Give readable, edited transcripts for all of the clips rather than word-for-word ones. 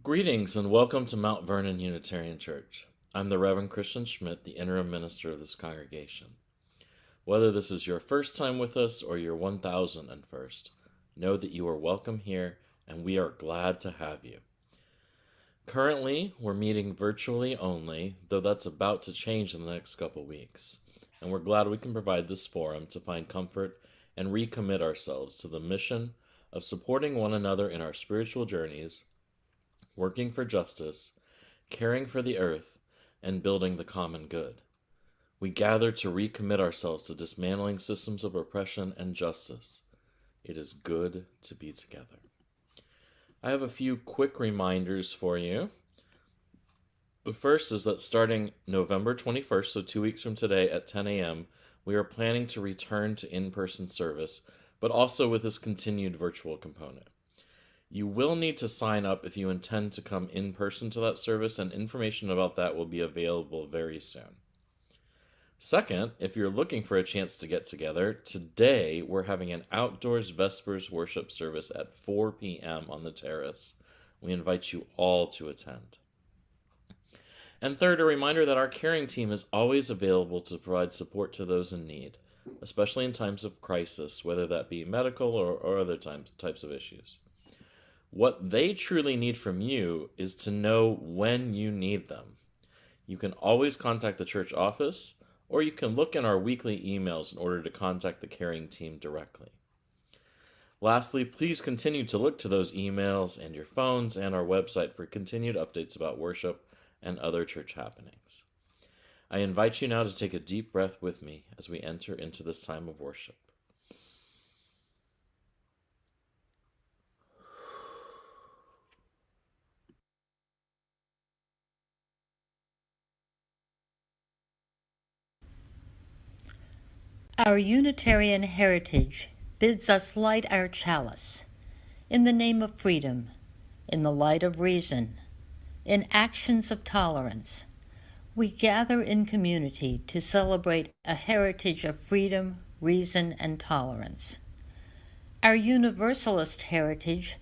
Greetings and welcome to Mount Vernon Unitarian Church. I'm the Reverend Christian Schmidt, the interim minister of this congregation. Whether this is your first time with us or your 1001st, know that you are welcome here and we are glad to have you. Currently, we're meeting virtually only, though that's about to change in the next couple weeks. And we're glad we can provide this forum to find comfort and recommit ourselves to the mission of supporting one another in our spiritual journeys, working for justice, caring for the earth, and building the common good. We gather to recommit ourselves to dismantling systems of oppression and justice. It is good to be together. I have a few quick reminders for you. The first is that starting November 21st, so 2 weeks from today at 10 a.m., we are planning to return to in-person service, but also with this continued virtual component. You will need to sign up if you intend to come in person to that service, and information about that will be available very soon. Second, if you're looking for a chance to get together, today we're having an outdoors Vespers worship service at 4 p.m. on the terrace. We invite you all to attend. And third, a reminder that our caring team is always available to provide support to those in need, especially in times of crisis, whether that be medical or other types of issues. What they truly need from you is to know when you need them. You can always contact the church office, or you can look in our weekly emails in order to contact the caring team directly. Lastly, please continue to look to those emails and your phones and our website for continued updates about worship and other church happenings. I invite you now to take a deep breath with me as we enter into this time of worship. Our Unitarian heritage bids us light our chalice in the name of freedom, in the light of reason, in actions of tolerance. We gather in community to celebrate a heritage of freedom, reason, and tolerance. Our Universalist heritage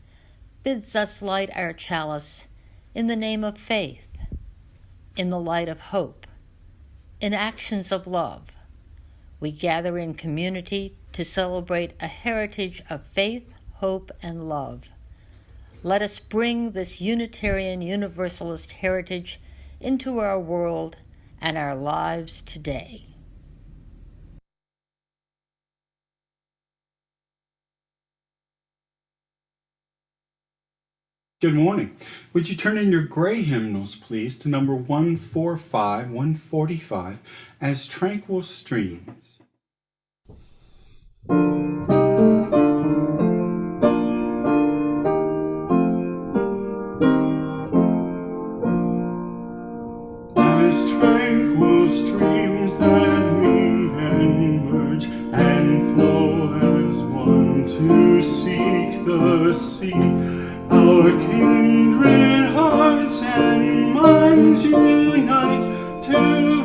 bids us light our chalice in the name of faith, in the light of hope, in actions of love. We gather in community to celebrate a heritage of faith, hope, and love. Let us bring this Unitarian Universalist heritage into our world and our lives today. Good morning. Would you turn in your gray hymnals, please, to number 145, 145, As Tranquil Streams. As tranquil streams that meet and merge and flow as one to seek the sea, our kindred hearts and minds unite to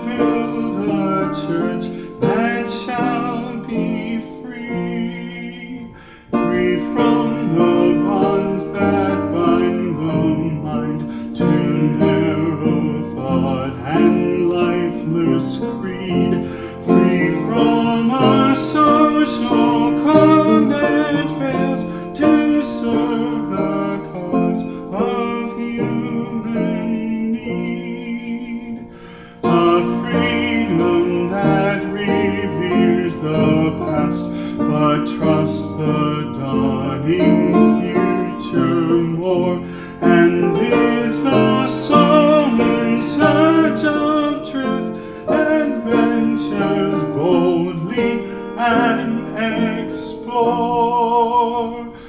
build a church that shall be free, free from the bonds that bind the mind to narrow thought and lifeless creed, free from a social code that fails to serve the cause of human need, a freedom that reveres the past but trusts the dawning future more, and bids the soul in search of truth and ventures boldly and explore.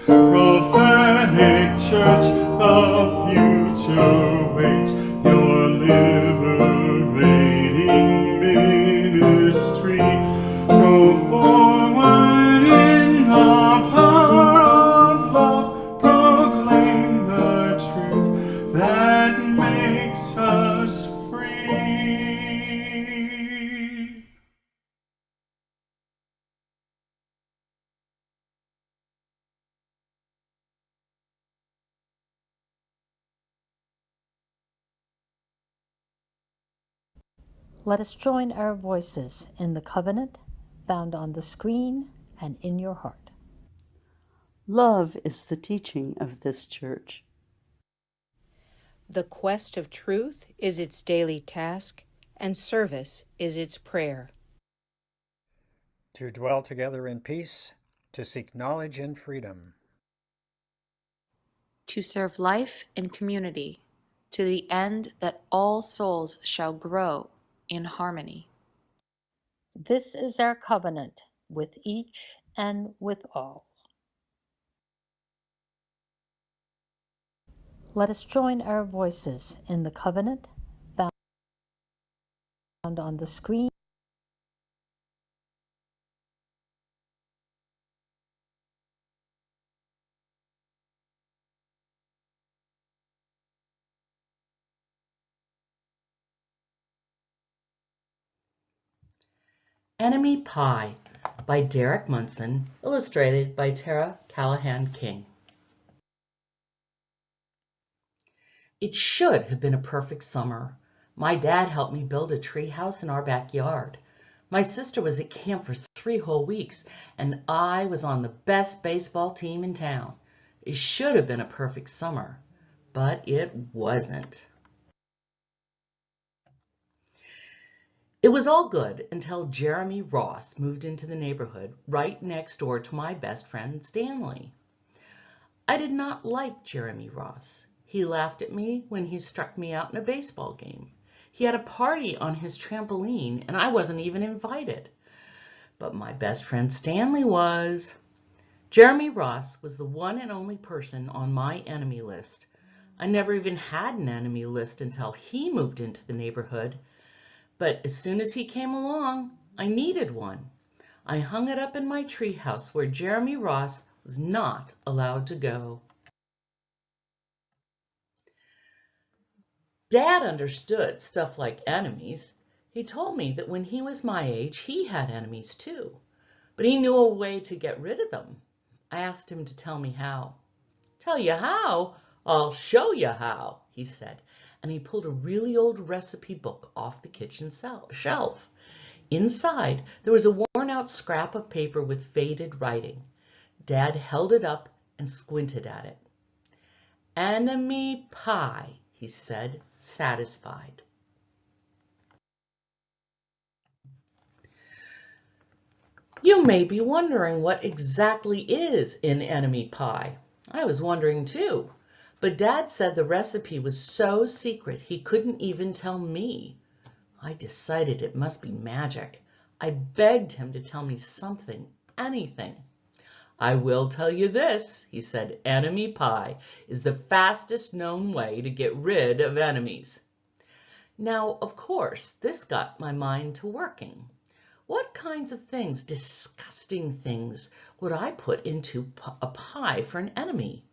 Prophetic Church, the future waits your liberating ministry. Go forward in the power of love, proclaim the truth that makes us free. Let us join our voices in the covenant found on the screen and in your heart. Love is the teaching of this church. The quest of truth is its daily task, and service is its prayer. To dwell together in peace, to seek knowledge and freedom. To serve life in community, to the end that all souls shall grow in harmony. This is our covenant with each and with all. Let us join our voices in the covenant found on the screen. Enemy Pie by Derek Munson, illustrated by Tara Callahan King. It should have been a perfect summer. My dad helped me build a tree house in our backyard. My sister was at camp for 3 whole weeks, and I was on the best baseball team in town. It should have been a perfect summer, but it wasn't. It was all good until Jeremy Ross moved into the neighborhood right next door to my best friend Stanley. I did not like Jeremy Ross. He laughed at me when he struck me out in a baseball game. He had a party on his trampoline and I wasn't even invited. But my best friend Stanley was. Jeremy Ross was the one and only person on my enemy list. I never even had an enemy list until he moved into the neighborhood. But as soon as he came along, I needed one. I hung it up in my treehouse where Jeremy Ross was not allowed to go. Dad understood stuff like enemies. He told me that when he was my age, he had enemies too. But he knew a way to get rid of them. I asked him to tell me how. Tell you how? I'll show you how, he said. And he pulled a really old recipe book off the kitchen shelf. Inside, there was a worn-out scrap of paper with faded writing. Dad held it up and squinted at it. Enemy pie, he said, satisfied. You may be wondering what exactly is in enemy pie. I was wondering too. But Dad said the recipe was so secret he couldn't even tell me. I decided it must be magic. I begged him to tell me something, anything. I will tell you this, he said, enemy pie is the fastest known way to get rid of enemies. Now, of course, this got my mind to working. What kinds of things, disgusting things, would I put into a pie for an enemy?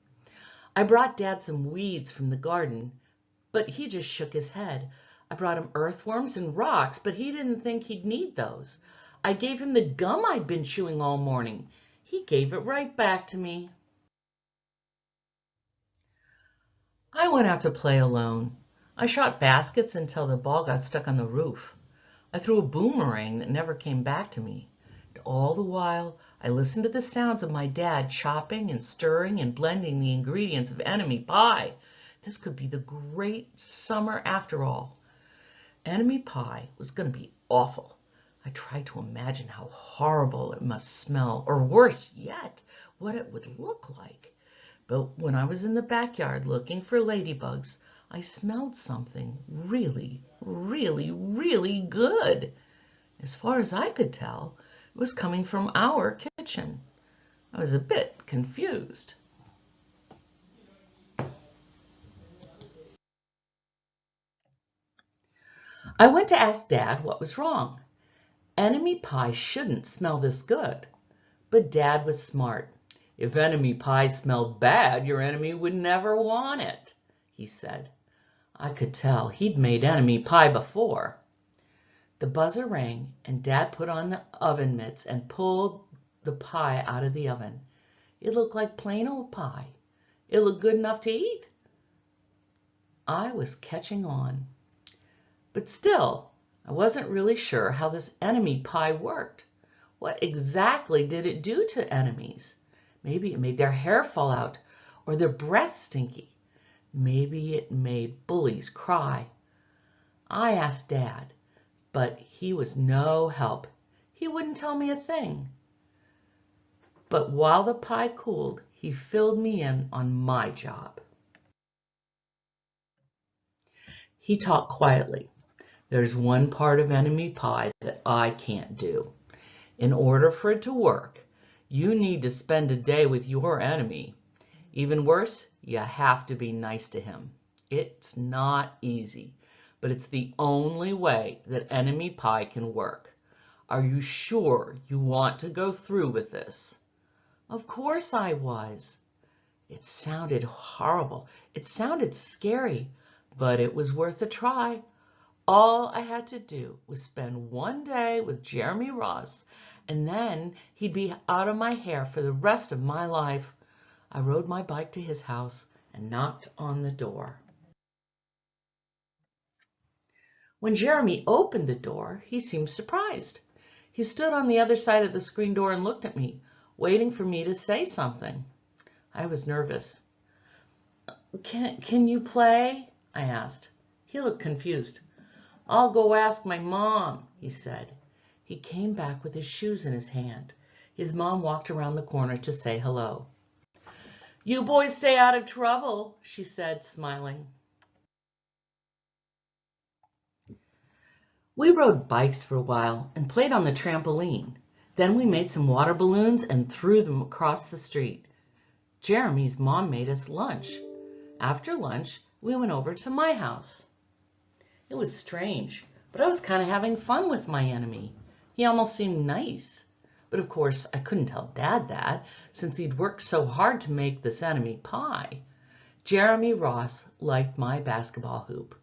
I brought Dad some weeds from the garden, but he just shook his head. I brought him earthworms and rocks, but he didn't think he'd need those. I gave him the gum I'd been chewing all morning. He gave it right back to me. I went out to play alone. I shot baskets until the ball got stuck on the roof. I threw a boomerang that never came back to me. And all the while, I listened to the sounds of my dad chopping and stirring and blending the ingredients of enemy pie. This could be the great summer after all. Enemy pie was going to be awful. I tried to imagine how horrible it must smell, or worse yet, what it would look like. But when I was in the backyard looking for ladybugs, I smelled something really, really, really good. As far as I could tell, it was coming from our kitchen. I was a bit confused. I went to ask Dad what was wrong. Enemy pie shouldn't smell this good. But Dad was smart. If enemy pie smelled bad, your enemy would never want it, he said. I could tell he'd made enemy pie before. The buzzer rang, and Dad put on the oven mitts and pulled the pie out of the oven. It looked like plain old pie. It looked good enough to eat. I was catching on. But still, I wasn't really sure how this enemy pie worked. What exactly did it do to enemies? Maybe it made their hair fall out or their breath stinky. Maybe it made bullies cry. I asked Dad, but he was no help. He wouldn't tell me a thing. But while the pie cooled, he filled me in on my job. He talked quietly. There's one part of enemy pie that I can't do. In order for it to work, you need to spend a day with your enemy. Even worse, you have to be nice to him. It's not easy, but it's the only way that enemy pie can work. Are you sure you want to go through with this? Of course I was. It sounded horrible. It sounded scary, but it was worth a try. All I had to do was spend one day with Jeremy Ross, and then he'd be out of my hair for the rest of my life. I rode my bike to his house and knocked on the door. When Jeremy opened the door, he seemed surprised. He stood on the other side of the screen door and looked at me, waiting for me to say something. I was nervous. Can you play? I asked. He looked confused. I'll go ask my mom, he said. He came back with his shoes in his hand. His mom walked around the corner to say hello. You boys stay out of trouble, she said, smiling. We rode bikes for a while and played on the trampoline. Then we made some water balloons and threw them across the street. Jeremy's mom made us lunch. After lunch, we went over to my house. It was strange, but I was kind of having fun with my enemy. He almost seemed nice. But of course, I couldn't tell Dad that, since he'd worked so hard to make this enemy pie. Jeremy Ross liked my basketball hoop.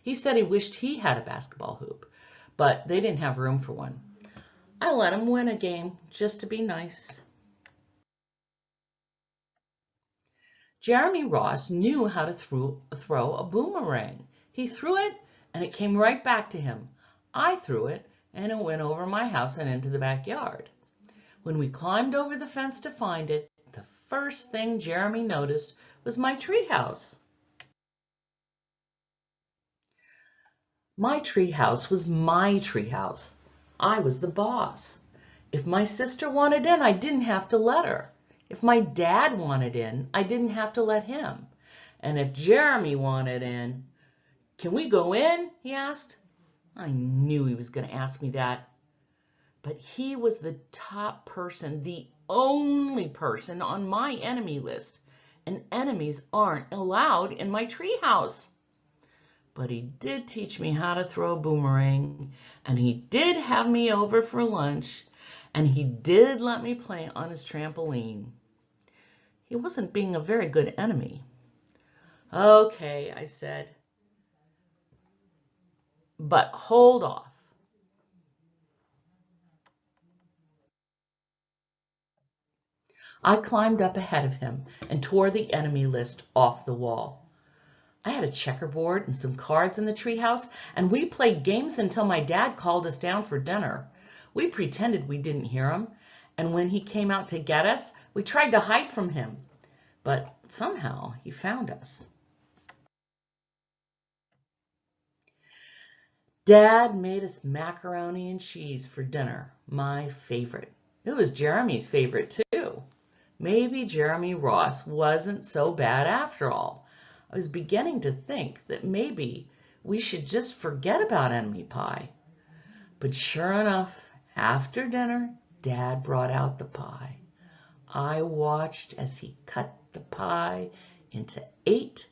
He said he wished he had a basketball hoop, but they didn't have room for one. I let him win a game, just to be nice. Jeremy Ross knew how to throw a boomerang. He threw it, and it came right back to him. I threw it, and it went over my house and into the backyard. When we climbed over the fence to find it, the first thing Jeremy noticed was my treehouse. My treehouse was my treehouse. I was the boss. If my sister wanted in, I didn't have to let her. If my dad wanted in, I didn't have to let him. And if Jeremy wanted in, can we go in? He asked. I knew he was going to ask me that. But he was the top person, the only person on my enemy list, and enemies aren't allowed in my treehouse. But he did teach me how to throw a boomerang, and he did have me over for lunch, and he did let me play on his trampoline. He wasn't being a very good enemy. Okay, I said, but hold off. I climbed up ahead of him and tore the enemy list off the wall. I had a checkerboard and some cards in the treehouse, and we played games until my dad called us down for dinner. We pretended we didn't hear him, and when he came out to get us, we tried to hide from him. But somehow he found us. Dad made us macaroni and cheese for dinner, my favorite. It was Jeremy's favorite too. Maybe Jeremy Ross wasn't so bad after all. I was beginning to think that maybe we should just forget about enemy pie. But sure enough, after dinner, Dad brought out the pie. I watched as he cut the pie into 8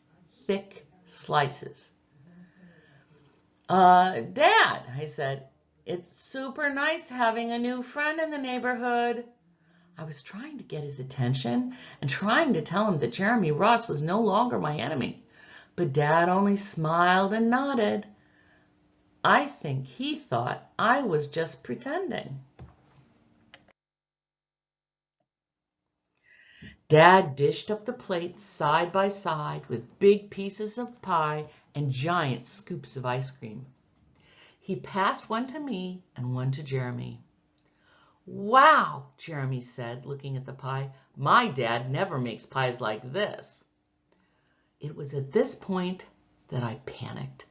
thick slices. Dad, I said, it's super nice having a new friend in the neighborhood. I was trying to get his attention and trying to tell him that Jeremy Ross was no longer my enemy. But Dad only smiled and nodded. I think he thought I was just pretending. Dad dished up the plates side by side with big pieces of pie and giant scoops of ice cream. He passed one to me and one to Jeremy. "Wow," Jeremy said, looking at the pie. "My dad never makes pies like this." It was at this point that I panicked.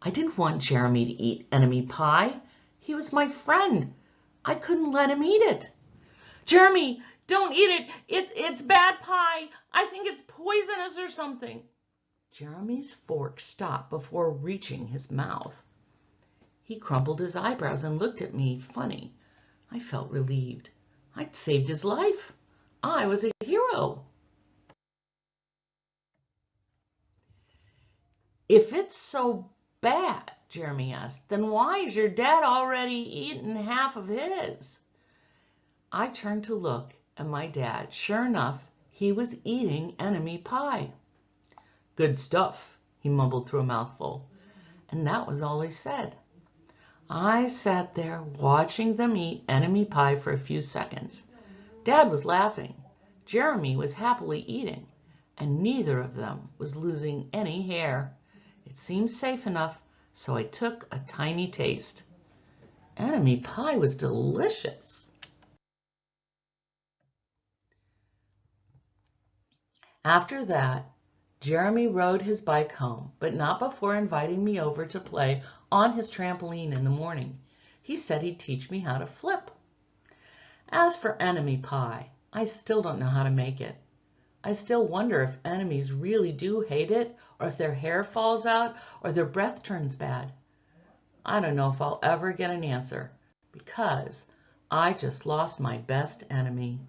I didn't want Jeremy to eat enemy pie. He was my friend. I couldn't let him eat it. "Jeremy, don't eat it. It's bad pie. I think it's poisonous or something." Jeremy's fork stopped before reaching his mouth. He crumpled his eyebrows and looked at me funny. I felt relieved. I'd saved his life. I was a hero. "If it's so bad," Jeremy asked, "then why is your dad already eaten half of his?" I turned to look at my dad. Sure enough, he was eating enemy pie. "Good stuff," he mumbled through a mouthful, and that was all he said. I sat there watching them eat enemy pie for a few seconds. Dad was laughing. Jeremy was happily eating, and neither of them was losing any hair. It seemed safe enough, so I took a tiny taste. Enemy pie was delicious. After that, Jeremy rode his bike home, but not before inviting me over to play on his trampoline in the morning. He said he'd teach me how to flip. As for enemy pie, I still don't know how to make it. I still wonder if enemies really do hate it, or if their hair falls out, or their breath turns bad. I don't know if I'll ever get an answer, because I just lost my best enemy.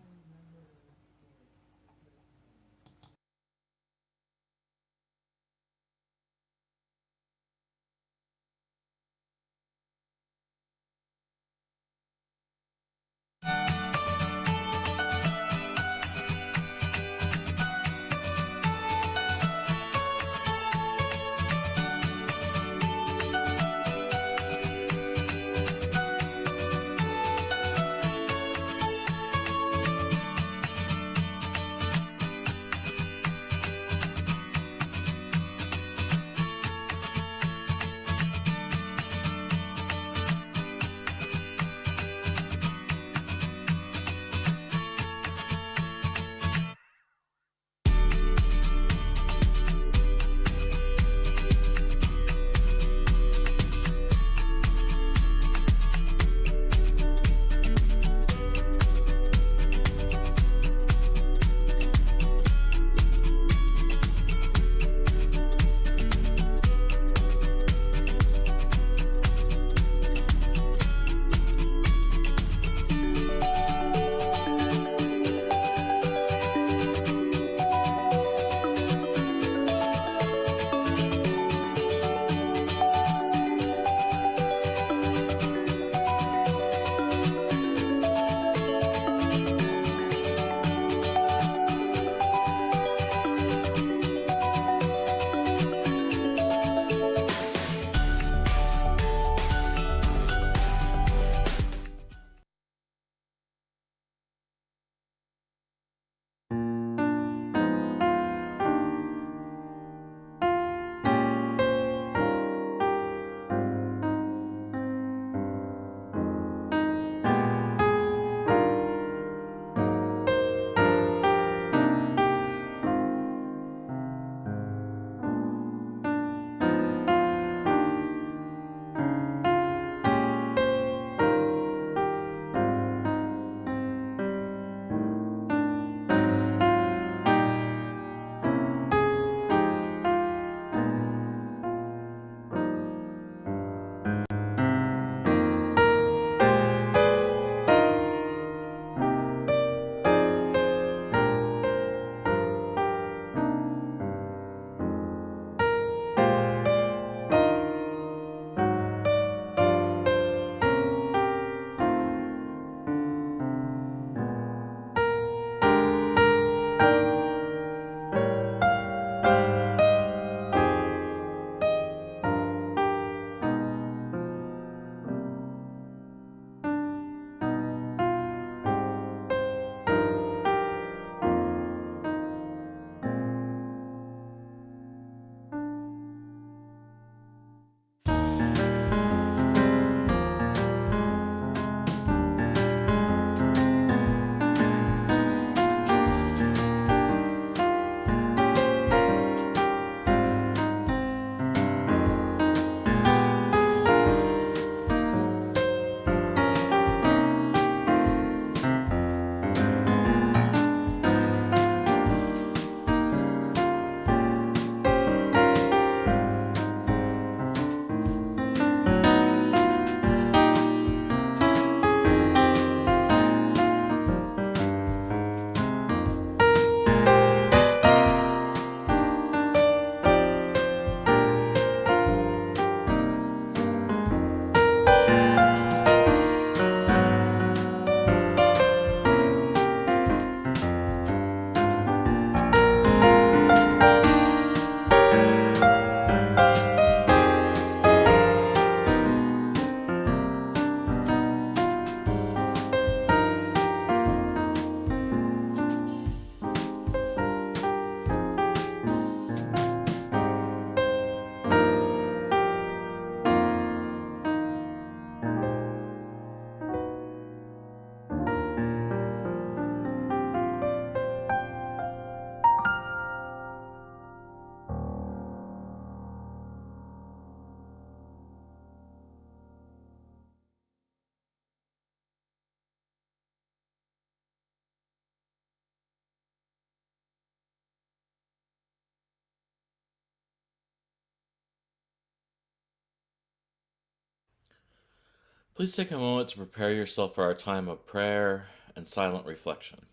Please take a moment to prepare yourself for our time of prayer and silent reflection.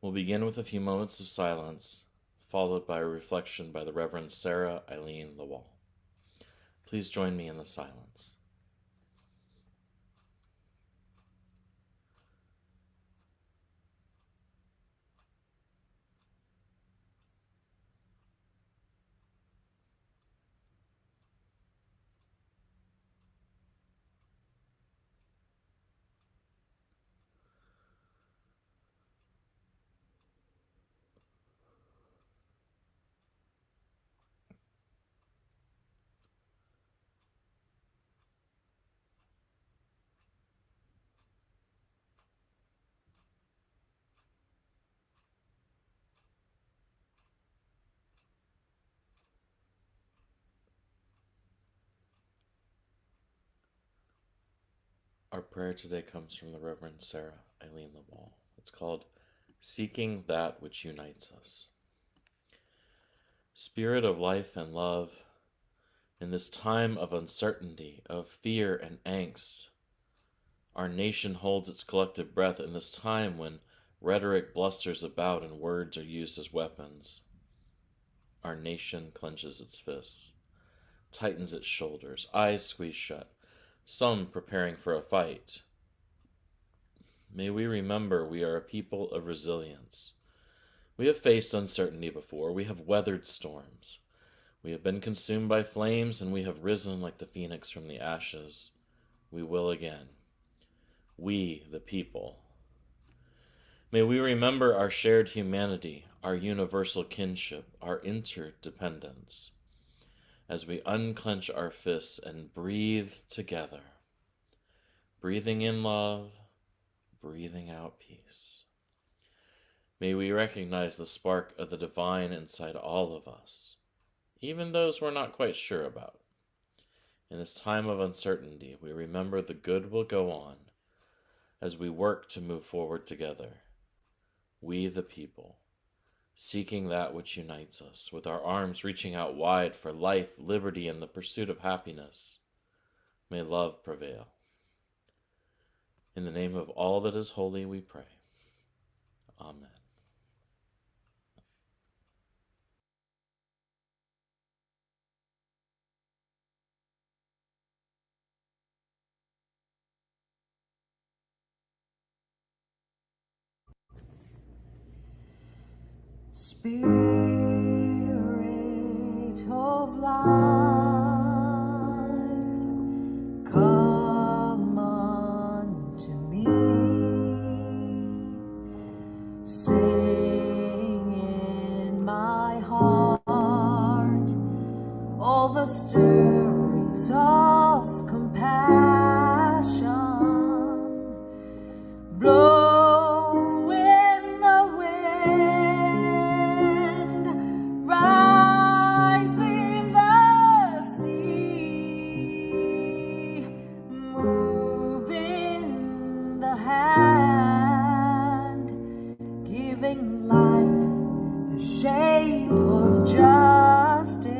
We'll begin with a few moments of silence, followed by a reflection by the Reverend Sarah Eileen Lawal. Please join me in the silence. Our prayer today comes from the Reverend Sarah Eileen Lawal. It's called Seeking That Which Unites Us. Spirit of life and love, in this time of uncertainty, of fear and angst, our nation holds its collective breath in this time when rhetoric blusters about and words are used as weapons. Our nation clenches its fists, tightens its shoulders, eyes squeeze shut, some preparing for a fight. May we remember we are a people of resilience. We have faced uncertainty before. We have weathered storms. We have been consumed by flames, and we have risen like the phoenix from the ashes. We will again. We, the people. May we remember our shared humanity, our universal kinship, our interdependence, as we unclench our fists and breathe together, breathing in love, breathing out peace. May we recognize the spark of the divine inside all of us, even those we're not quite sure about. In this time of uncertainty, we remember the good will go on as we work to move forward together. We, the people, seeking that which unites us, with our arms reaching out wide for life, liberty, and the pursuit of happiness. May love prevail. In the name of all that is holy, we pray. Amen. Spirit of life, come unto me, sing in my heart all the stirrings of compassion. Blow in the wind, rise in the sea, move in the hand, giving life the shape of justice.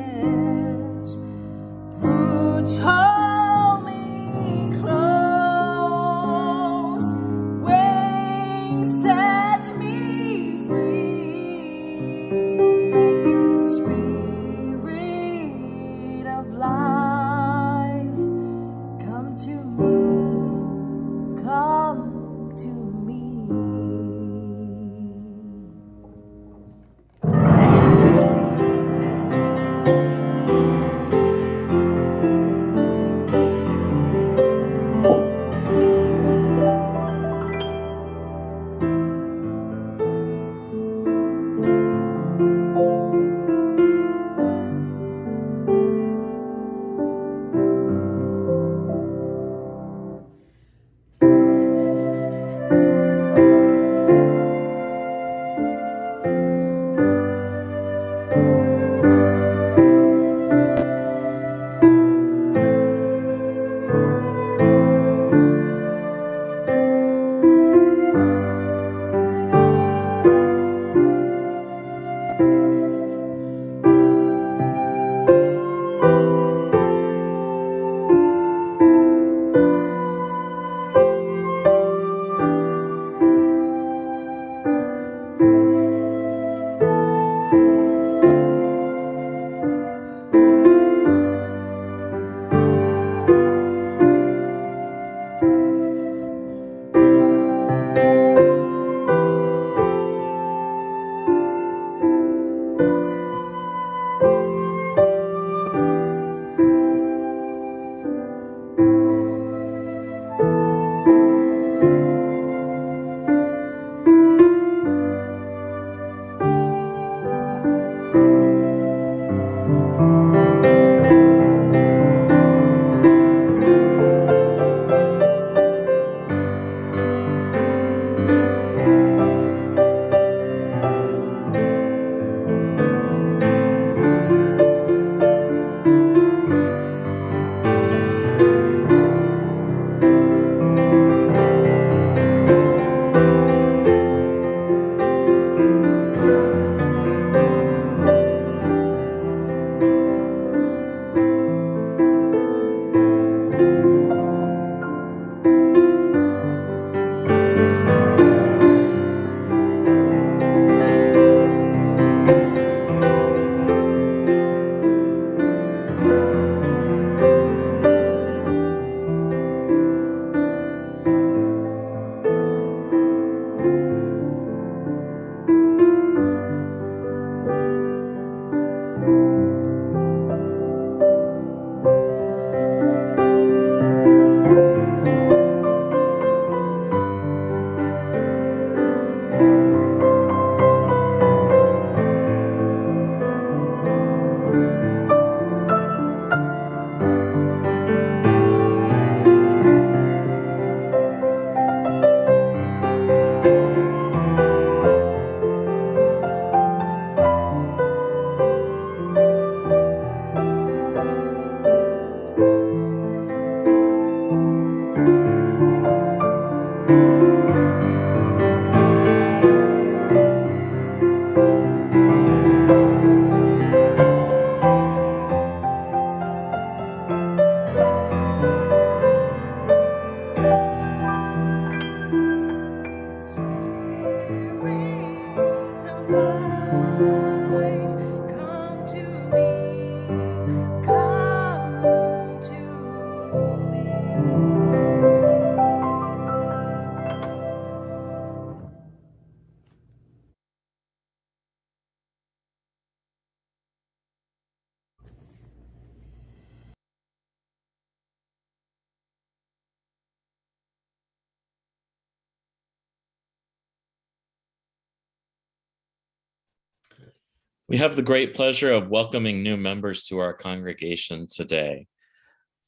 We have the great pleasure of welcoming new members to our congregation today.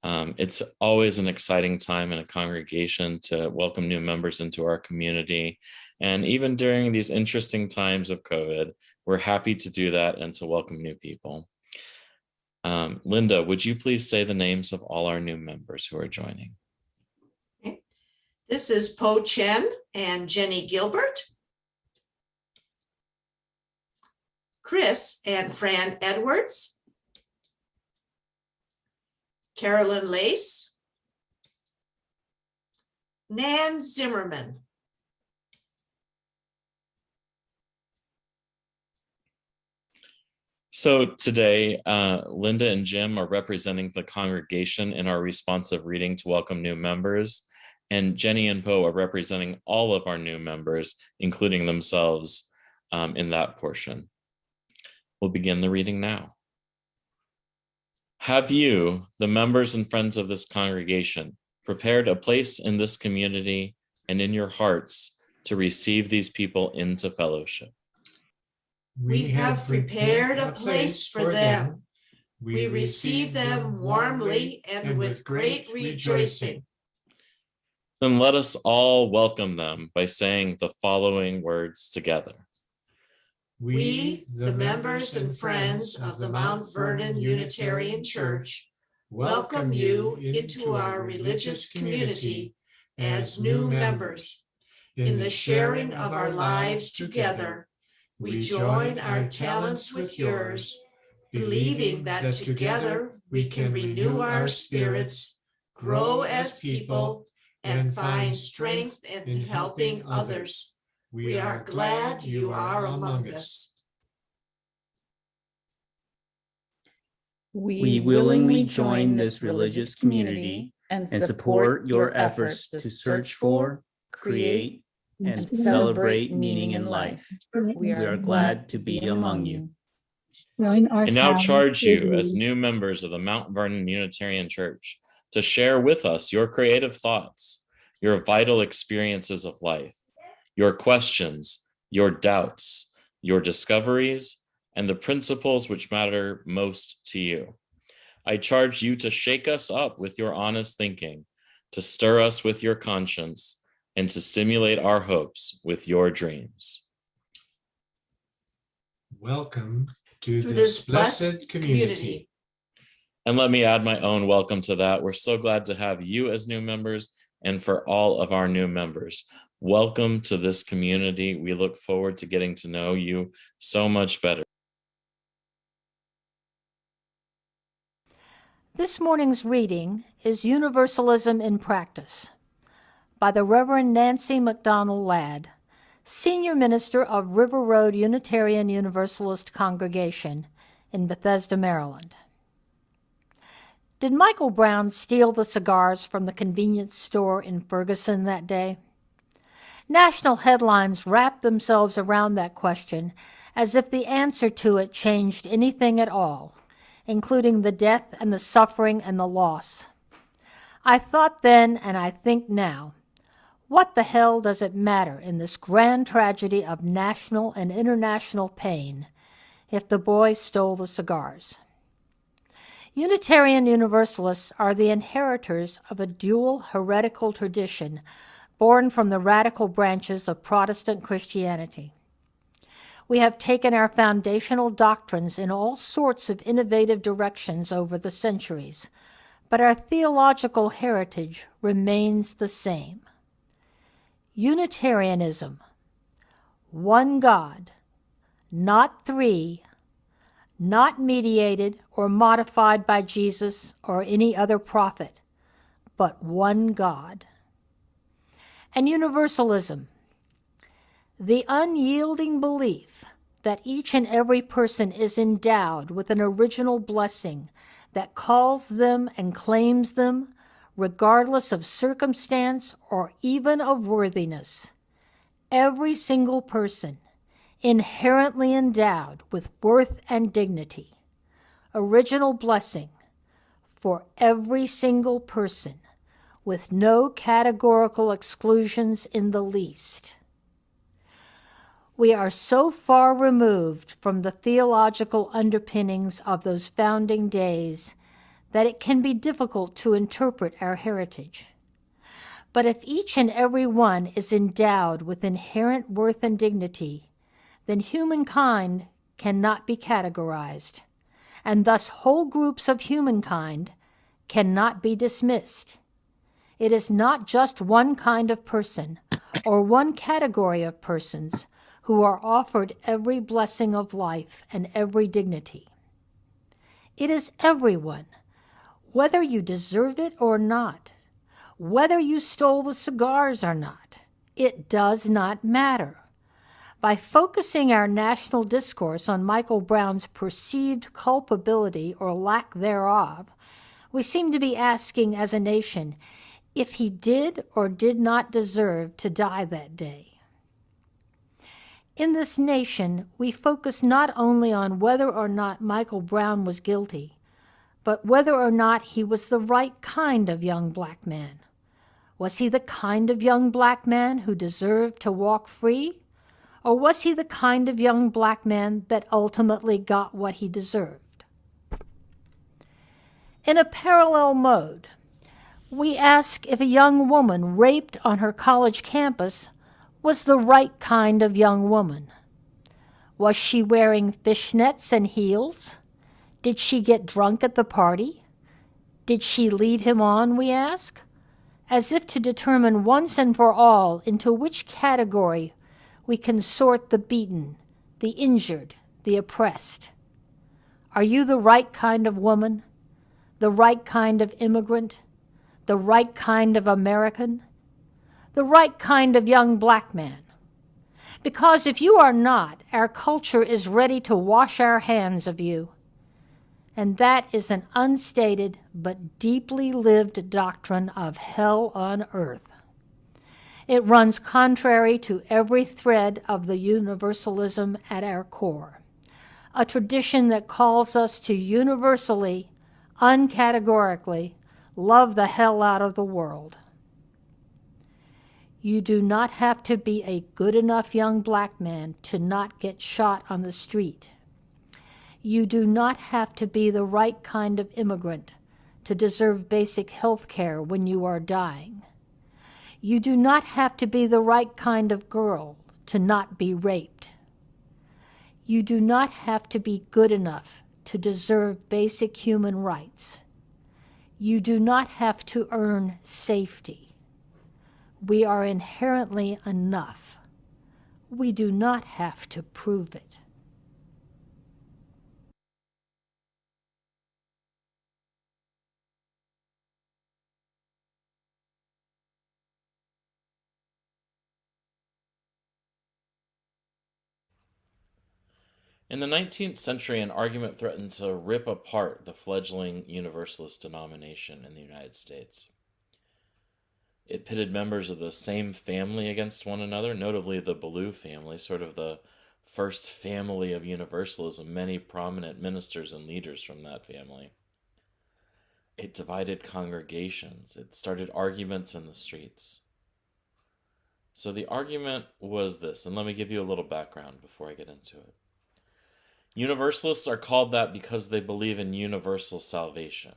It's always an exciting time in a congregation to welcome new members into our community. And even during these interesting times of COVID, we're happy to do that and to welcome new people. Linda, would you please say the names of all our new members who are joining? Okay. This is Po Chen and Jenny Gilbert, Chris and Fran Edwards, Carolyn Lace, Nan Zimmerman. So today, Linda and Jim are representing the congregation in our responsive reading to welcome new members, and Jenny and Po are representing all of our new members, including themselves, in that portion. We'll begin the reading now. Have you, the members and friends of this congregation, prepared a place in this community and in your hearts to receive these people into fellowship? We have prepared a place for them. We receive them warmly and with great rejoicing. Then let us all welcome them by saying the following words together. We, the members and friends of the Mount Vernon Unitarian Church, welcome you into our religious community as new members. In the sharing of our lives together, we join our talents with yours, believing that together we can renew our spirits, grow as people, and find strength in helping others. We are glad you are among us. We willingly join this religious community and support your efforts to search for, create, and celebrate meaning in life. We are glad to be among you. I now charge you as new members of the Mount Vernon Unitarian Church to share with us your creative thoughts, your vital experiences of life, your questions, your doubts, your discoveries, and the principles which matter most to you. I charge you to shake us up with your honest thinking, to stir us with your conscience, and to stimulate our hopes with your dreams. Welcome to this blessed community. And let me add my own welcome to that. We're so glad to have you as new members and for all of our new members. Welcome to this community. We look forward to getting to know you so much better. This morning's reading is Universalism in Practice by the Reverend Nancy McDonald Ladd, Senior Minister of River Road Unitarian Universalist Congregation in Bethesda, Maryland. Did Michael Brown steal the cigars from the convenience store in Ferguson that day? National headlines wrapped themselves around that question as if the answer to it changed anything at all, including the death and the suffering and the loss. I thought then, and I think now, what the hell does it matter in this grand tragedy of national and international pain if the boy stole the cigars? Unitarian Universalists are the inheritors of a dual heretical tradition born from the radical branches of Protestant Christianity. We have taken our foundational doctrines in all sorts of innovative directions over the centuries, but our theological heritage remains the same. Unitarianism, one God, not three, not mediated or modified by Jesus or any other prophet, but one God. And Universalism, the unyielding belief that each and every person is endowed with an original blessing that calls them and claims them, regardless of circumstance or even of worthiness. Every single person inherently endowed with worth and dignity, original blessing for every single person with no categorical exclusions in the least. We are so far removed from the theological underpinnings of those founding days that it can be difficult to interpret our heritage. But if each and every one is endowed with inherent worth and dignity, then humankind cannot be categorized, and thus whole groups of humankind cannot be dismissed. It is not just one kind of person or one category of persons who are offered every blessing of life and every dignity. It is everyone, whether you deserve it or not, whether you stole the cigars or not. It does not matter. By focusing our national discourse on Michael Brown's perceived culpability or lack thereof, we seem to be asking as a nation if he did or did not deserve to die that day. In this nation, we focus not only on whether or not Michael Brown was guilty, but whether or not he was the right kind of young black man. Was he the kind of young black man who deserved to walk free? Or was he the kind of young black man that ultimately got what he deserved? In a parallel mode, we ask if a young woman raped on her college campus was the right kind of young woman. Was she wearing fishnets and heels? Did she get drunk at the party? Did she lead him on, we ask, as if to determine once and for all into which category we can sort the beaten, the injured, the oppressed. Are you the right kind of woman? The right kind of immigrant? The right kind of American? The right kind of young black man? Because if you are not, our culture is ready to wash our hands of you. And that is an unstated but deeply lived doctrine of hell on earth. It runs contrary to every thread of the Universalism at our core, a tradition that calls us to universally, uncategorically, love the hell out of the world. You do not have to be a good enough young black man to not get shot on the street. You do not have to be the right kind of immigrant to deserve basic health care when you are dying. You do not have to be the right kind of girl to not be raped. You do not have to be good enough to deserve basic human rights. You do not have to earn safety. We are inherently enough. We do not have to prove it. In the 19th century, an argument threatened to rip apart the fledgling Universalist denomination in the United States. It pitted members of the same family against one another, notably the Ballou family, sort of the first family of Universalism, many prominent ministers and leaders from that family. It divided congregations. It started arguments in the streets. So the argument was this, and let me give you a little background before I get into it. Universalists are called that because they believe in universal salvation.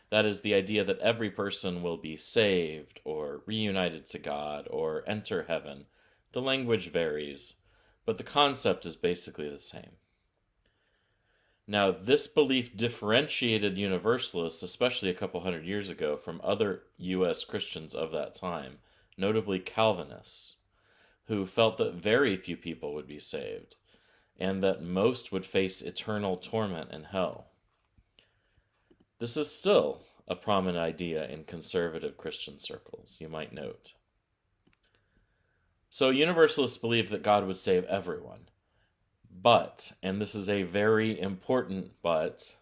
That is the idea that every person will be saved or reunited to God or enter heaven. The language varies, but the concept is basically the same. Now, this belief differentiated Universalists, especially a couple hundred years ago, from other U.S. Christians of that time, notably Calvinists, who felt that very few people would be saved, and that most would face eternal torment in hell. This is still a prominent idea in conservative Christian circles, you might note. So Universalists believe that God would save everyone. But, and this is a very important but,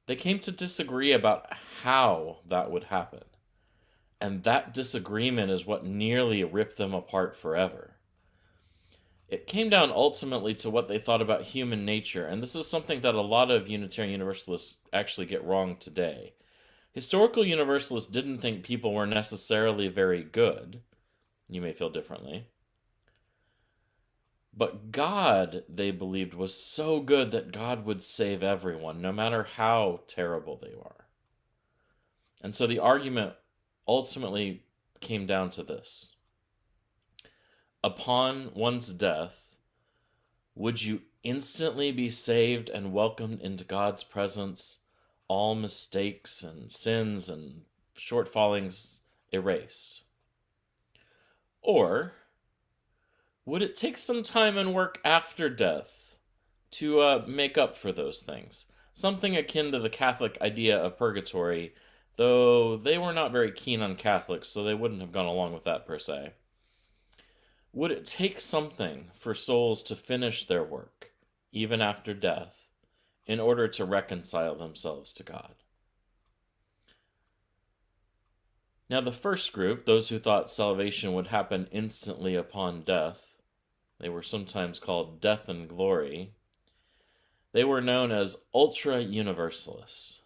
they came to disagree about how that would happen. And that disagreement is what nearly ripped them apart forever. It came down ultimately to what they thought about human nature, and this is something that a lot of Unitarian Universalists actually get wrong today. Historical Universalists didn't think people were necessarily very good. You may feel differently. But God, they believed, was so good that God would save everyone, no matter how terrible they were. And so the argument ultimately came down to this. Upon one's death, would you instantly be saved and welcomed into God's presence, all mistakes and sins and shortfallings erased? Or would it take some time and work after death to make up for those things? Something akin to the Catholic idea of purgatory, though they were not very keen on Catholics, so they wouldn't have gone along with that per se. Would it take something for souls to finish their work, even after death, in order to reconcile themselves to God? Now, the first group, those who thought salvation would happen instantly upon death, they were sometimes called death and glory. They were known as Ultra-Universalists.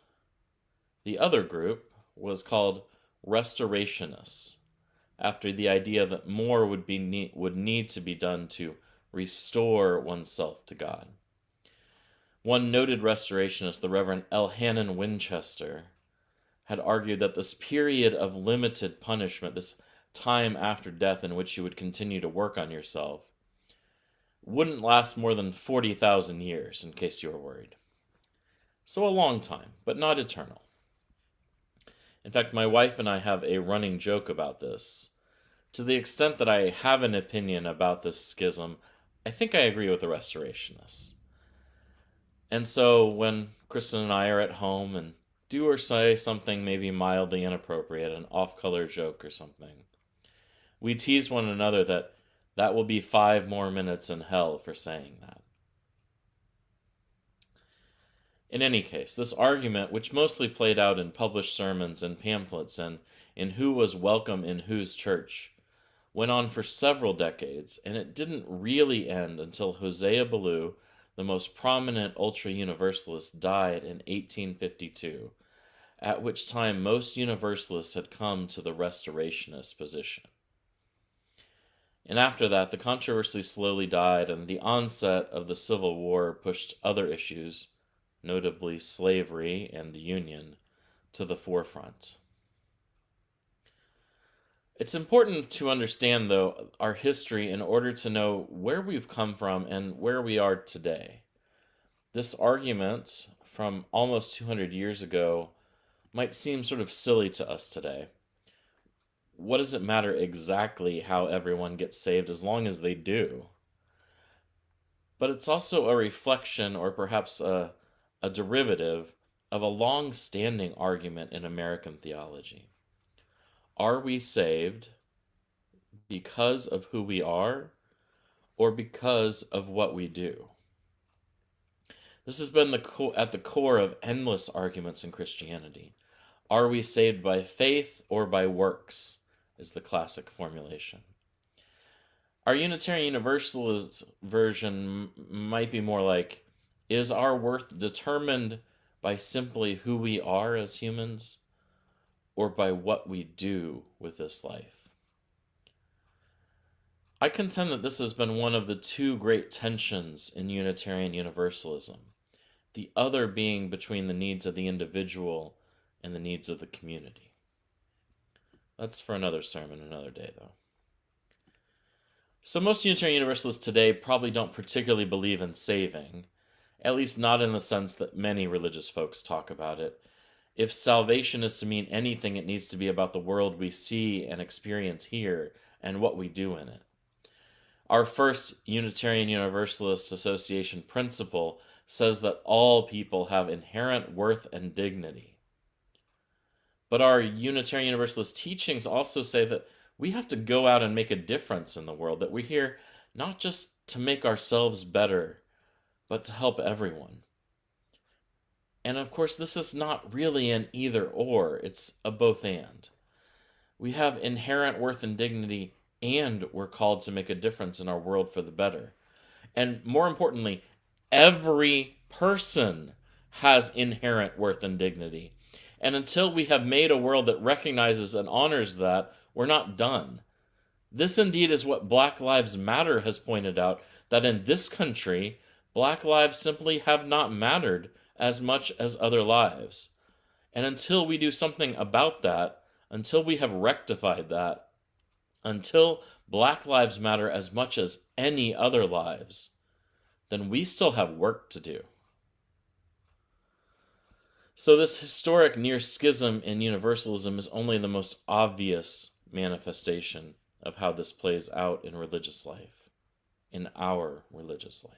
The other group was called Restorationists, after the idea that more would need to be done to restore oneself to God. One noted restorationist, the Reverend L. Hannon Winchester, had argued that this period of limited punishment, this time after death in which you would continue to work on yourself, wouldn't last more than 40,000 years, in case you were worried. So a long time, but not eternal. In fact, my wife and I have a running joke about this. To the extent that I have an opinion about this schism, I think I agree with the Restorationists. And so when Kristen and I are at home and do or say something maybe mildly inappropriate, an off-color joke or something, we tease one another that will be 5 more minutes in hell for saying that. In any case, this argument, which mostly played out in published sermons and pamphlets and in who was welcome in whose church, went on for several decades, and it didn't really end until Hosea Ballou, the most prominent Ultra-Universalist, died in 1852, at which time most Universalists had come to the Restorationist position. And after that, the controversy slowly died, and the onset of the Civil War pushed other issues, notably slavery and the Union, to the forefront. It's important to understand, though, our history in order to know where we've come from and where we are today. This argument from almost 200 years ago might seem sort of silly to us today. What does it matter exactly how everyone gets saved as long as they do? But it's also a reflection, or perhaps a derivative, of a long-standing argument in American theology. Are we saved because of who we are, or because of what we do? This has been at the core of endless arguments in Christianity. Are we saved by faith or by works, is the classic formulation. Our Unitarian Universalist version might be more like, is our worth determined by simply who we are as humans, or by what we do with this life? I contend that this has been one of the two great tensions in Unitarian Universalism, the other being between the needs of the individual and the needs of the community. That's for another sermon, another day, though. So most Unitarian Universalists today probably don't particularly believe in saving, at least not in the sense that many religious folks talk about it. If salvation is to mean anything, it needs to be about the world we see and experience here and what we do in it. Our first Unitarian Universalist Association principle says that all people have inherent worth and dignity. But our Unitarian Universalist teachings also say that we have to go out and make a difference in the world, that we're here not just to make ourselves better, but to help everyone. And of course, this is not really an either or, it's a both and. We have inherent worth and dignity, and we're called to make a difference in our world for the better. And more importantly, every person has inherent worth and dignity. And until we have made a world that recognizes and honors that, we're not done. This indeed is what Black Lives Matter has pointed out, that in this country, black lives simply have not mattered as much as other lives. And until we do something about that, until we have rectified that, until black lives matter as much as any other lives, then we still have work to do. So this historic near schism in Universalism is only the most obvious manifestation of how this plays out in religious life, in our religious life.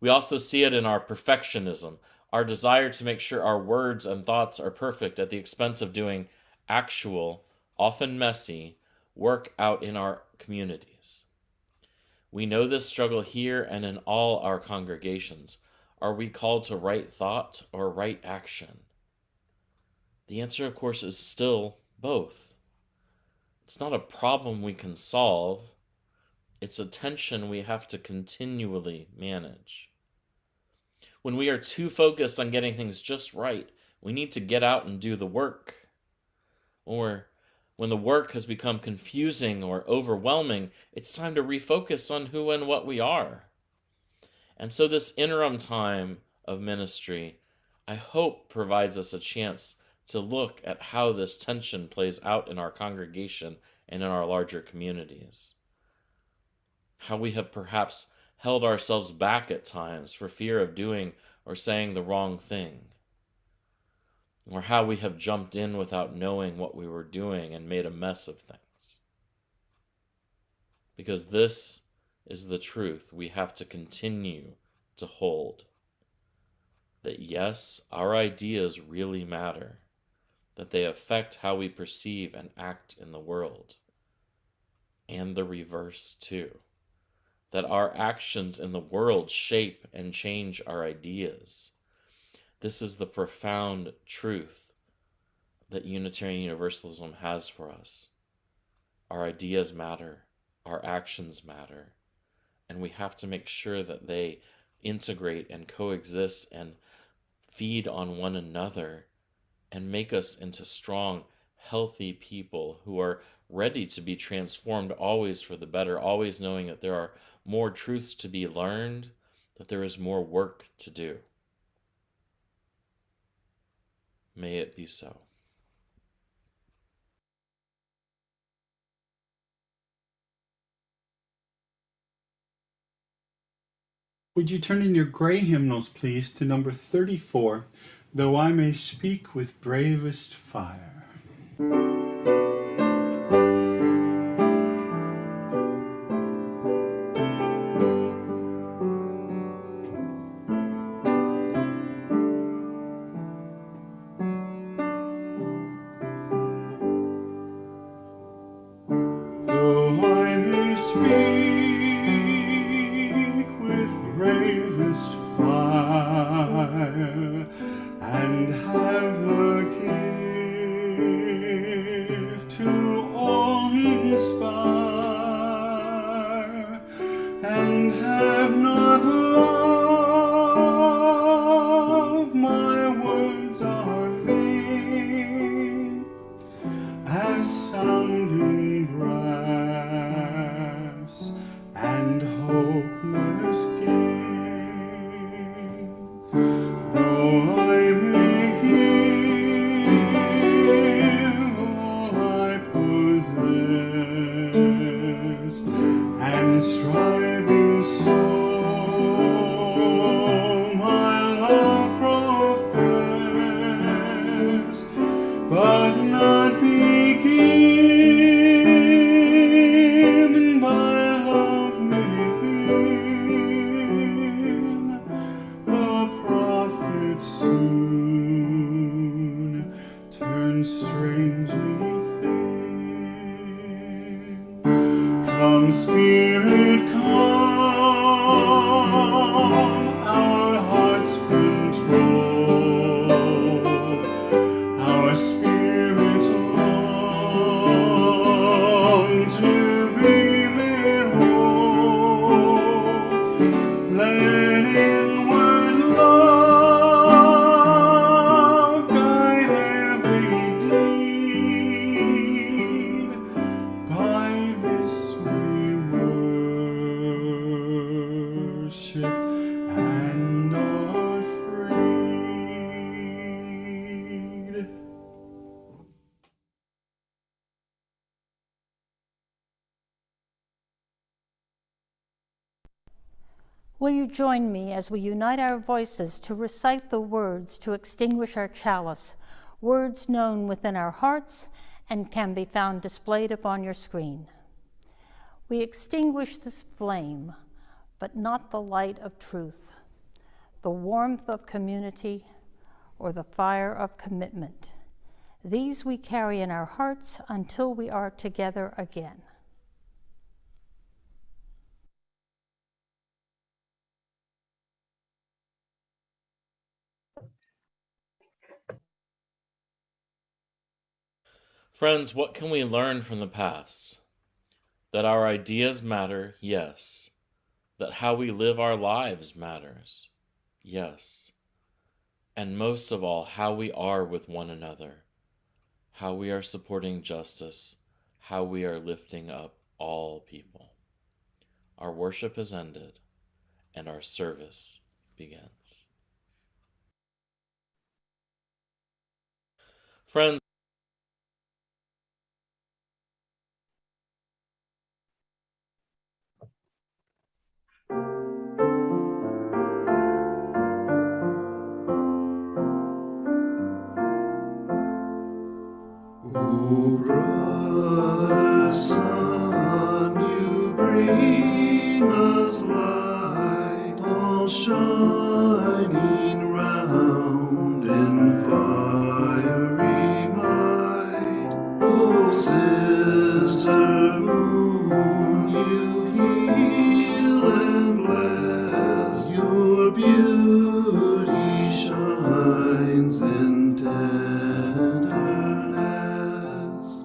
We also see it in our perfectionism, our desire to make sure our words and thoughts are perfect at the expense of doing actual, often messy, work out in our communities. We know this struggle here and in all our congregations. Are we called to right thought or right action? The answer, of course, is still both. It's not a problem we can solve. It's a tension we have to continually manage. When we are too focused on getting things just right, we need to get out and do the work. Or when the work has become confusing or overwhelming, it's time to refocus on who and what we are. And so this interim time of ministry, I hope, provides us a chance to look at how this tension plays out in our congregation and in our larger communities. How we have perhaps held ourselves back at times for fear of doing or saying the wrong thing. Or how we have jumped in without knowing what we were doing and made a mess of things. Because this is the truth we have to continue to hold. That yes, our ideas really matter. That they affect how we perceive and act in the world. And the reverse too. That our actions in the world shape and change our ideas. This is the profound truth that Unitarian Universalism has for us. Our ideas matter, our actions matter, and we have to make sure that they integrate and coexist and feed on one another and make us into strong, healthy people who are ready to be transformed always for the better, always knowing that there are more truths to be learned, that there is more work to do. May it be so. Would you turn in your gray hymnals, please, to number 34, Though I May Speak with Bravest Fire. And have the gift Will you join me as we unite our voices to recite the words to extinguish our chalice, words known within our hearts and can be found displayed upon your screen? We extinguish this flame, but not the light of truth, the warmth of community, or the fire of commitment. These we carry in our hearts until we are together again. Friends, what can we learn from the past? That our ideas matter, yes. That how we live our lives matters, yes. And most of all, how we are with one another, how we are supporting justice, how we are lifting up all people. Our worship is ended, and our service begins. Friends, O brother, sun, you bring us light, all shining round in fiery might. O sister moon, you heal and bless, your beauty shines in tenderness.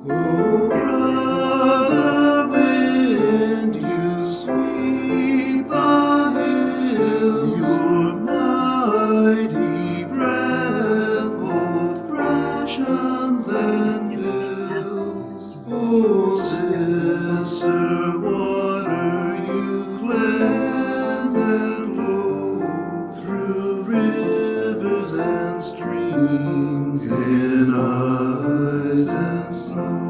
O brother wind, you sweep the hills, your mighty breath both freshens and fills. O sister water, you cleanse and flow through rivers and streams in ice and snow.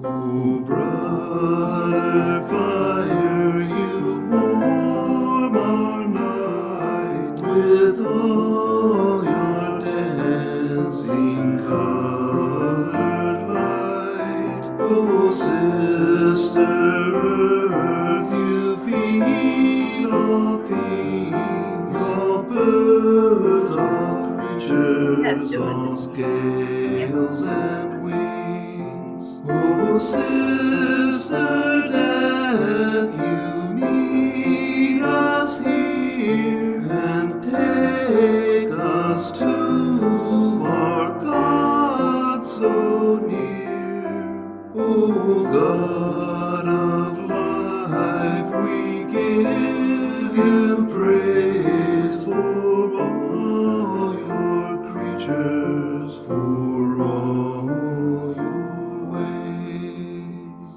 O brother fire, you warm our night with all your dancing colored light. O sister earth, you feed all things, all birds, all creatures, all scales and wings. O sister death, you meet us here and take us to our God so near. O God of life, we give you praise for all your creatures, for all your ways.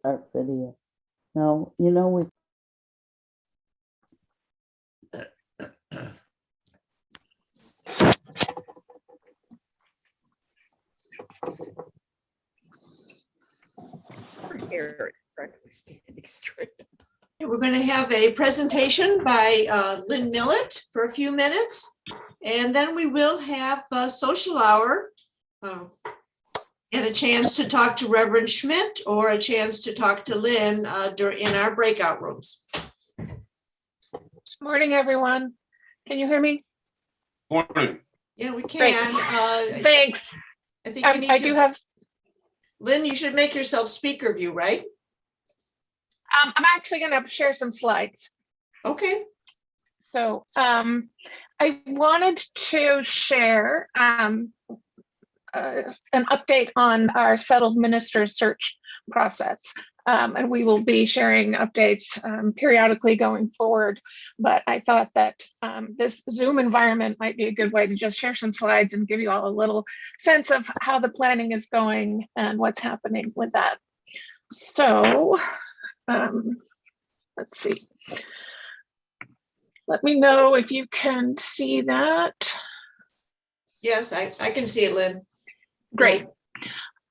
Art video. No, you know, we We're going to have a presentation by Lynn Millett for a few minutes, and then we will have a social hour and a chance to talk to Reverend Schmidt or a chance to talk to Lynn in our breakout rooms. Morning, everyone. Can you hear me? Morning. Yeah, we can. Thanks. I think you need I to, do have. Lynn, you should make yourself speaker view, right? I'm actually going to share some slides. Okay. So I I wanted to share an update on our settled minister search process. And we will be sharing updates periodically going forward. But I thought that this Zoom environment might be a good way to just share some slides and give you all a little sense of how the planning is going and what's happening with that. So let's see. Let me know if you can see that. Yes, I can see it, Lynn. Great.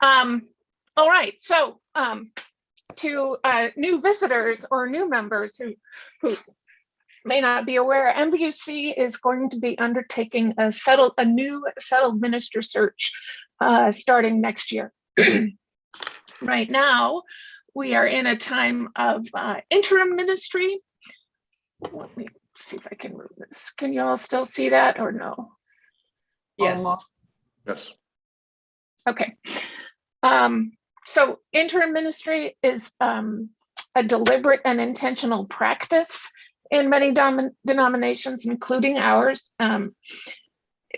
All right, so to new visitors or new members who may not be aware, MVUC is going to be undertaking a new settled minister search starting next year. Right now, we are in a time of interim ministry. Let me see if I can move this. Can you all still see that or no? Yes. Yes. Okay. So interim ministry is a deliberate and intentional practice in many denominations, including ours.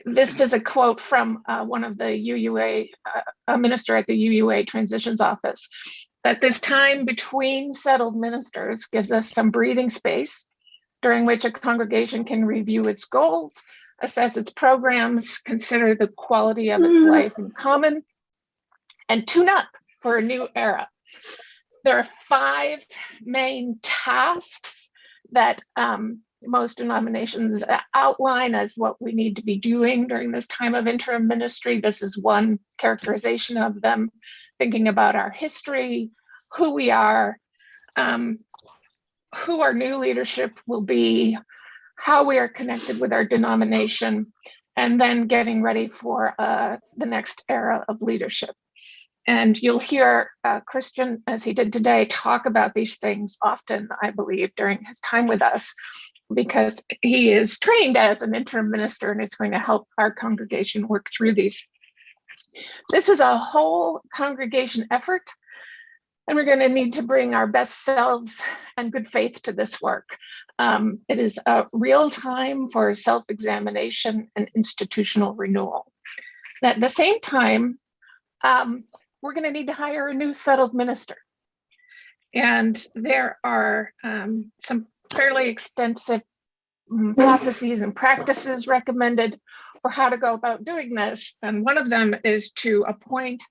This is a quote from one of the UUA, a minister at the UUA Transitions Office, that this time between settled ministers gives us some breathing space during which a congregation can review its goals, assess its programs, consider the quality of its life in common, and tune up for a new era. There are 5 main tasks that most denominations outline as what we need to be doing during this time of interim ministry. This is one characterization of them, thinking about our history, who we are, who our new leadership will be, how we are connected with our denomination, and then getting ready for the next era of leadership. And you'll hear Christian, as he did today, talk about these things often, I believe, during his time with us, because he is trained as an interim minister and is going to help our congregation work through these. This is a whole congregation effort, and we're going to need to bring our best selves and good faith to this work. It is a real time for self-examination and institutional renewal. At the same time, we're going to need to hire a new settled minister. And there are some fairly extensive processes and practices recommended for how to go about doing this. And one of them is to appoint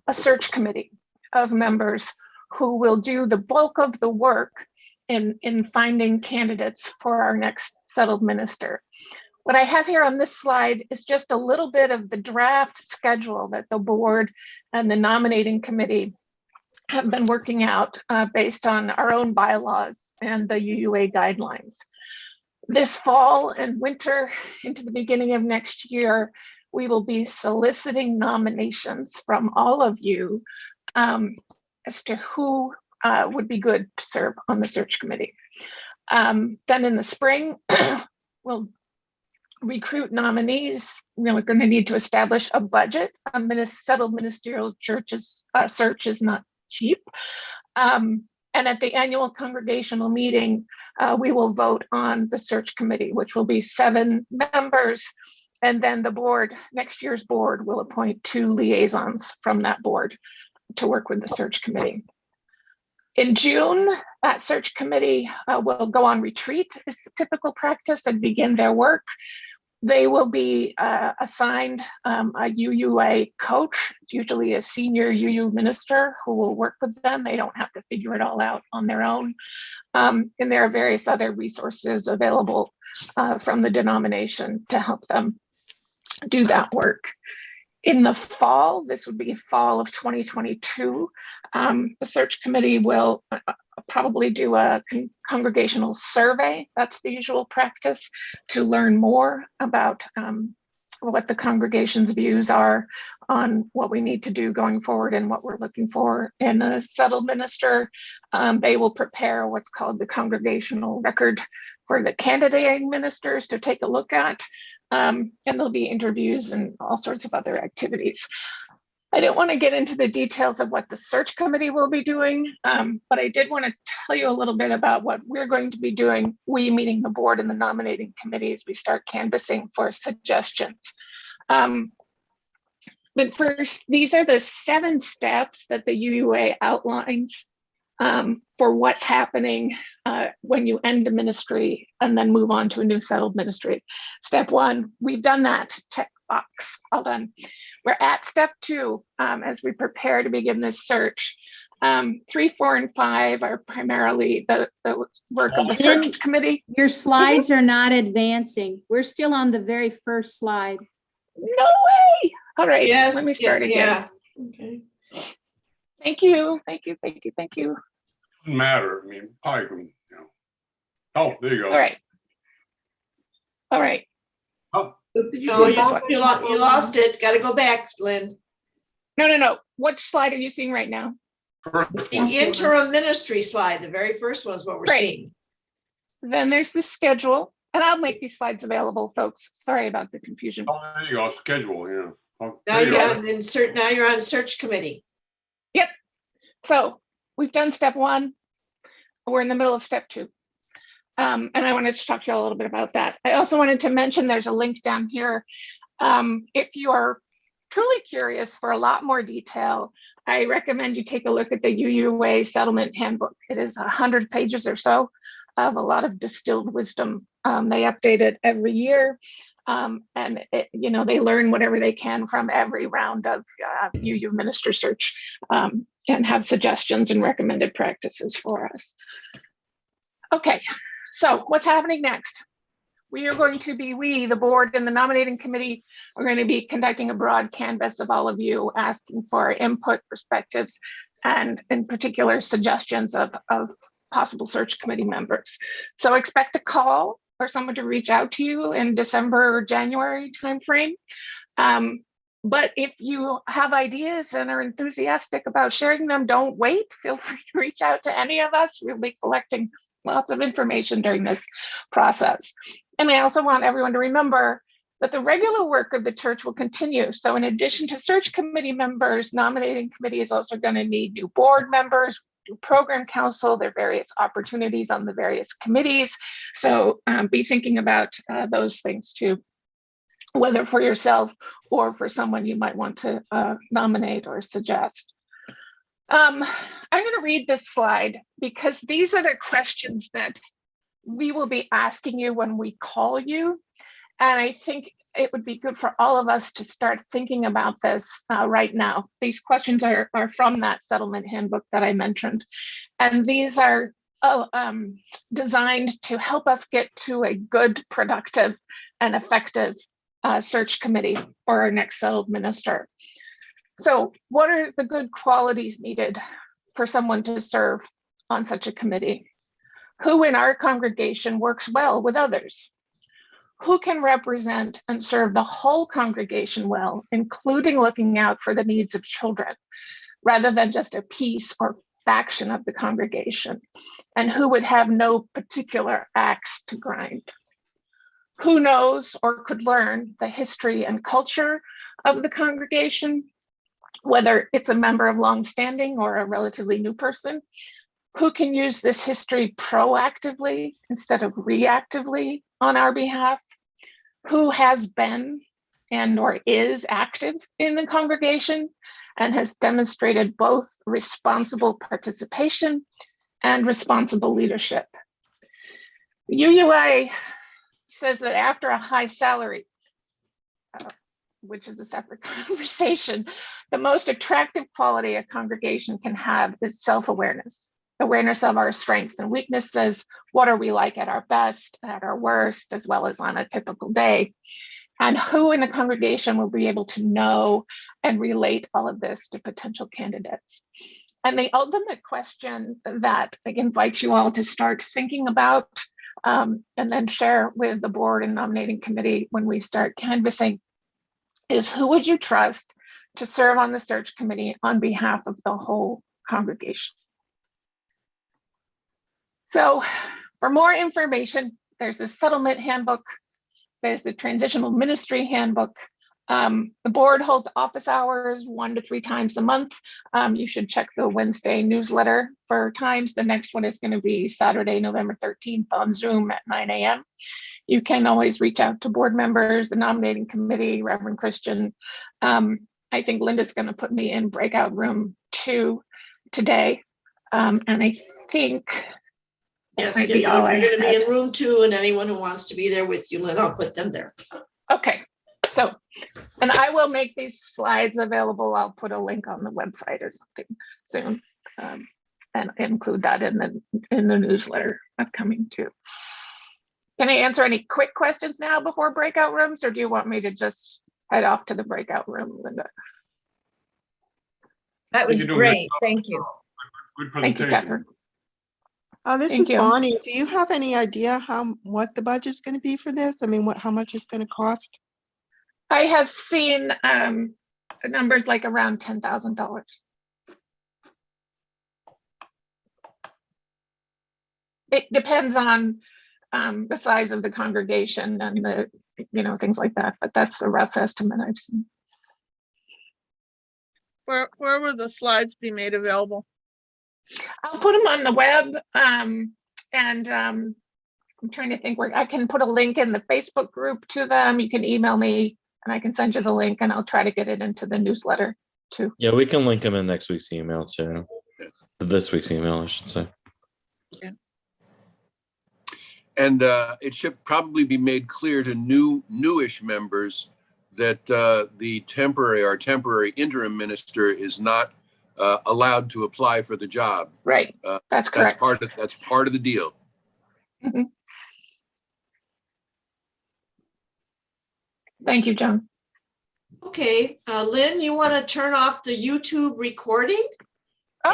a search committee of members who will do the bulk of the work in finding candidates for our next settled minister. What I have here on this slide is just a little bit of the draft schedule that the board and the nominating committee have been working out based on our own bylaws and the UUA guidelines. This fall and winter into the beginning of next year, we will be soliciting nominations from all of you as to who would be good to serve on the search committee. Then in the spring, we'll recruit nominees. We're going to need to establish a budget. A settled ministerial church's search is not cheap. And at the annual congregational meeting, we will vote on the search committee, which will be 7 members. And then the board, next year's board, will appoint 2 liaisons from that board to work with the search committee. In June, that search committee will go on retreat, is the typical practice, and begin their work. They will be assigned a UUA coach, usually a senior UU minister who will work with them. They don't have to figure it all out on their own. And there are various other resources available from the denomination to help them do that work. In the fall, this would be fall of 2022, the search committee will probably do a congregational survey. That's the usual practice, to learn more about what the congregation's views are on what we need to do going forward and what we're looking for in a settled minister. They will prepare what's called the congregational record for the candidating ministers to take a look at. And there'll be interviews and all sorts of other activities. I didn't want to get into the details of what the search committee will be doing, but I did want to tell you a little bit about what we're going to be doing, we meaning the board and the nominating committee, as we start canvassing for suggestions. But first, these are the 7 steps that the UUA outlines for what's happening when you end a ministry and then move on to a new settled ministry. Step 1, we've done that, check box, all done. We're at step 2 as we prepare to begin this search. 3, 4, and 5 are primarily the work of the search committee. Your slides are not advancing. We're still on the very first slide. No way. All right, Yes, let me start again. Yeah. Okay. Thank you, thank you, thank you, thank you. Doesn't matter. I mean, probably can, you know. Oh, there you go. All right. All right. Oh, did you No, see this one? you lost it. Got to go back, Lynn. No. Which slide are you seeing right now? The interim ministry slide, the very first one is what we're seeing. Then there's the schedule, and I'll make these slides available, folks. Sorry about the confusion. Oh, there you go. Schedule. Yeah. Oh, Now you're on search committee. Yep. So we've done step 1. We're in the middle of step 2. And I wanted to talk to you a little bit about that. I also wanted to mention there's a link down here. If you are truly curious for a lot more detail, I recommend you take a look at the UUA settlement handbook. It is 100 pages or so of a lot of distilled wisdom. They update it every year. And they learn whatever they can from every round of UU minister search and have suggestions and recommended practices for us. Okay, so what's happening next? We are going to be, the board and the nominating committee are going to be conducting a broad canvass of all of you, asking for input, perspectives, and in particular suggestions of possible search committee members. So expect a call or someone to reach out to you in December or January timeframe. But if you have ideas and are enthusiastic about sharing them, don't wait. Feel free to reach out to any of us. We'll be collecting lots of information during this process. And I also want everyone to remember that the regular work of the church will continue. So in addition to search committee members, nominating committee is also going to need new board members, new program council, their various opportunities on the various committees. So be thinking about those things too, whether for yourself or for someone you might want to nominate or suggest. I'm going to read this slide because these are the questions that we will be asking you when we call you. And I think it would be good for all of us to start thinking about this right now. These questions are from that settlement handbook that I mentioned. And these are designed to help us get to a good, productive, and effective search committee for our next settled minister. So what are the good qualities needed for someone to serve on such a committee? Who in our congregation works well with others? Who can represent and serve the whole congregation well, including looking out for the needs of children, rather than just a piece or faction of the congregation? And who would have no particular axe to grind? Who knows or could learn the history and culture of the congregation, whether it's a member of longstanding or a relatively new person? Who can use this history proactively instead of reactively on our behalf? Who has been and or is active in the congregation and has demonstrated both responsible participation and responsible leadership? UUA says that after a high salary, which is a separate conversation, the most attractive quality a congregation can have is self-awareness. Awareness of our strengths and weaknesses. What are we like at our best, at our worst, as well as on a typical day? And who in the congregation will be able to know and relate all of this to potential candidates? And the ultimate question that I invite you all to start thinking about and then share with the board and nominating committee when we start canvassing is, who would you trust to serve on the search committee on behalf of the whole congregation? So for more information, there's a settlement handbook, there's the transitional ministry handbook, The board holds office hours 1 to 3 times a month. You should check the Wednesday newsletter for times. The next one is going to be Saturday, November 13th on Zoom at 9 a.m. You can always reach out to board members, the nominating committee, Reverend Christian. I think Linda's going to put me in breakout room 2 today. And I think Yes, might you're be all I going to be had. in room 2, and anyone who wants to be there with you, Lynn, I'll put them there. Okay, so, and I will make these slides available. I'll put a link on the website or something soon, and include that in the newsletter upcoming too. Can I answer any quick questions now before breakout rooms, or do you want me to just head off to the breakout room, Linda? That was great. Thank you. Good Thank you, Catherine. This Thank is you. Bonnie. Do you have any idea what the budget's going to be for this? I mean, how much it's going to cost? I have seen numbers like around $10,000. It depends on the size of the congregation and the things like that, but that's the rough estimate I've seen. Where will the slides be made available? I'll put them on the web, and I'm trying to think where I can put a link in the Facebook group to them. You can email me and I can send you the link, and I'll try to get it into the newsletter too. Yeah, we can link them in next week's email too. This week's email, I should say. Yeah. And it should probably be made clear to newish members that our temporary interim minister is not allowed to apply for the job. Right. That's correct. That's part of the deal. Mm-hmm. Thank you, John. Okay, Lynn, you want to turn off the YouTube recording? Oh,